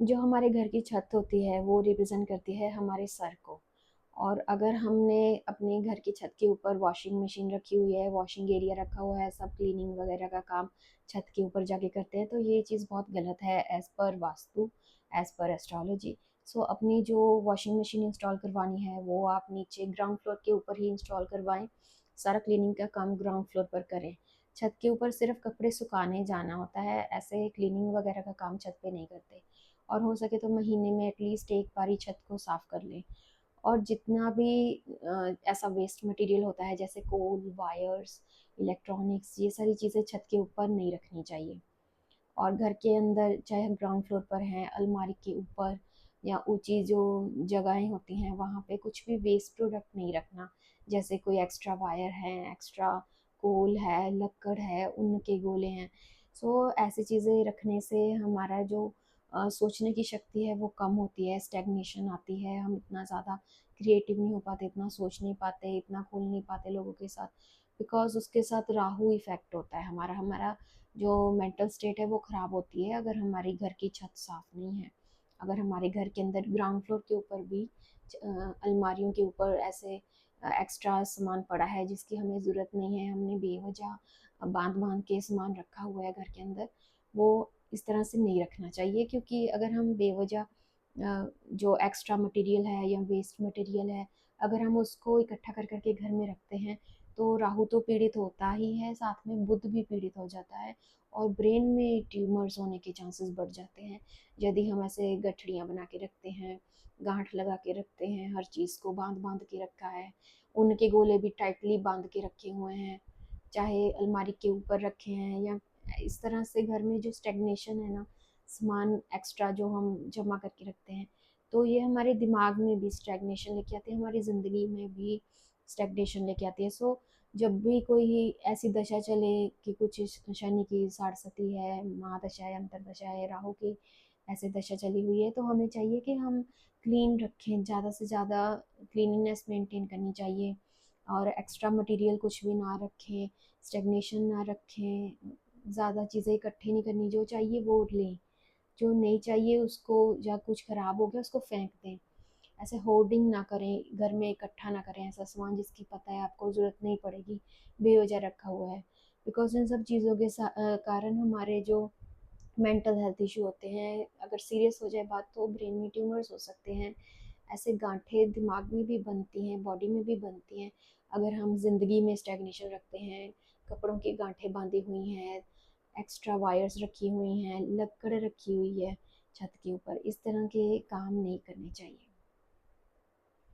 जो हमारे घर की छत होती है वो रिप्रेजेंट करती है हमारे सर को। और अगर हमने अपने घर की छत के ऊपर वॉशिंग मशीन रखी हुई है, वॉशिंग एरिया रखा हुआ है, सब क्लीनिंग वगैरह का काम छत के ऊपर जाके करते हैं, तो ये चीज़ बहुत गलत है as per vastu, as per astrology. So अपनी जो वॉशिंग मशीन इंस्टॉल करवानी है वो आप नीचे ग्राउंड फ्लोर के ऊपर ही इंस्टॉल करवाएं। सारा क्लीनिंग का काम ग्राउंड फ्लोर पर करें। छत के ऊपर सिर्फ कपड़े सुखाने जाना होता है, ऐसे क्लीनिंग वगैरह का काम छत पे नहीं करते। और हो सके तो महीने में एटलीस्ट एक बारी छत को साफ कर लें। और जितना भी ऐसा वेस्ट मटेरियल होता है जैसे कोल, वायर्स, इलेक्ट्रॉनिक्स, ये सारी चीज़ें छत के ऊपर नहीं रखनी चाहिए। और घर के अंदर चाहे ग्राउंड फ्लोर पर हैं, अलमारी के ऊपर या ऊंची जो जगहें होती हैं वहाँ पे कुछ भी वेस्ट प्रोडक्ट नहीं रखना। जैसे कोई एक्स्ट्रा वायर है, एक्स्ट्रा कोल है, लक्कड़ है, ऊन के गोले हैं। सो ऐसी चीज़ें रखने से हमारा जो सोचने की शक्ति है वो कम होती है, स्टेगनेशन आती है, हम इतना ज़्यादा क्रिएटिव नहीं हो पाते, इतना सोच नहीं पाते, इतना खुल नहीं पाते लोगों के साथ। बिकॉज उसके साथ राहु इफेक्ट होता है, हमारा हमारा जो मेंटल स्टेट है वो ख़राब होती है अगर हमारी घर की छत साफ़ नहीं है। अगर हमारे घर के अंदर ग्राउंड फ्लोर के ऊपर भी अलमारियों के ऊपर ऐसे एक्स्ट्रा सामान पड़ा है जिसकी हमें ज़रूरत नहीं है, हमने बेवजह बांध बांध के सामान रखा हुआ है घर के अंदर, वो इस तरह से नहीं रखना चाहिए। क्योंकि अगर हम बेवजह जो एक्स्ट्रा मटेरियल है या वेस्ट मटेरियल है, अगर हम उसको इकट्ठा कर करके घर में रखते हैं तो राहु तो पीड़ित होता ही है, साथ में बुध भी पीड़ित हो जाता है और ब्रेन में ट्यूमर्स होने के चांसेस बढ़ जाते हैं। यदि हम ऐसे गठड़ियाँ बना के रखते हैं, गांठ लगा के रखते हैं, हर चीज़ को बांध बांध के रखा है, उनके गोले भी टाइटली बांध के रखे हुए हैं, चाहे अलमारी के ऊपर रखे हैं, या इस तरह से घर में जो स्टेगनेशन है ना, सामान एक्स्ट्रा जो हम जमा करके रखते हैं, तो ये हमारे दिमाग में भी स्टेगनेशन लेके आती है, हमारी ज़िंदगी में भी स्टेगनेशन लेके आती है। सो जब भी कोई ऐसी दशा चले कि कुछ शनि की साढ़सती है, महादशा है, अंतरदशा है, राहु की ऐसे दशा चली हुई है, तो हमें चाहिए कि हम क्लीन रखें, ज़्यादा से ज़्यादा क्लीनिनेस मेंटेन करनी चाहिए और एक्स्ट्रा मटेरियल कुछ भी ना रखें, स्टेगनेशन ना रखें, ज़्यादा चीज़ें इकट्ठी नहीं करनी, जो चाहिए वो लें, जो नहीं चाहिए उसको, या कुछ ख़राब हो गया उसको फेंक दें। ऐसे होर्डिंग ना करें, घर में इकट्ठा ना करें ऐसा सामान जिसकी पता है आपको ज़रूरत नहीं पड़ेगी, बेवजह रखा हुआ है। बिकॉज इन सब चीज़ों के कारण हमारे जो मेंटल हेल्थ इशू होते हैं, अगर सीरियस हो जाए बात तो ब्रेन में ट्यूमर्स हो सकते हैं। ऐसे गांठें दिमाग में भी बनती हैं, बॉडी में भी बनती हैं अगर हम ज़िंदगी में स्टेगनेशन रखते हैं। कपड़ों की गांठें बांधी हुई हैं, एक्स्ट्रा वायर्स रखी हुई हैं, लकड़ रखी हुई है छत के ऊपर, इस तरह के काम नहीं करने चाहिए।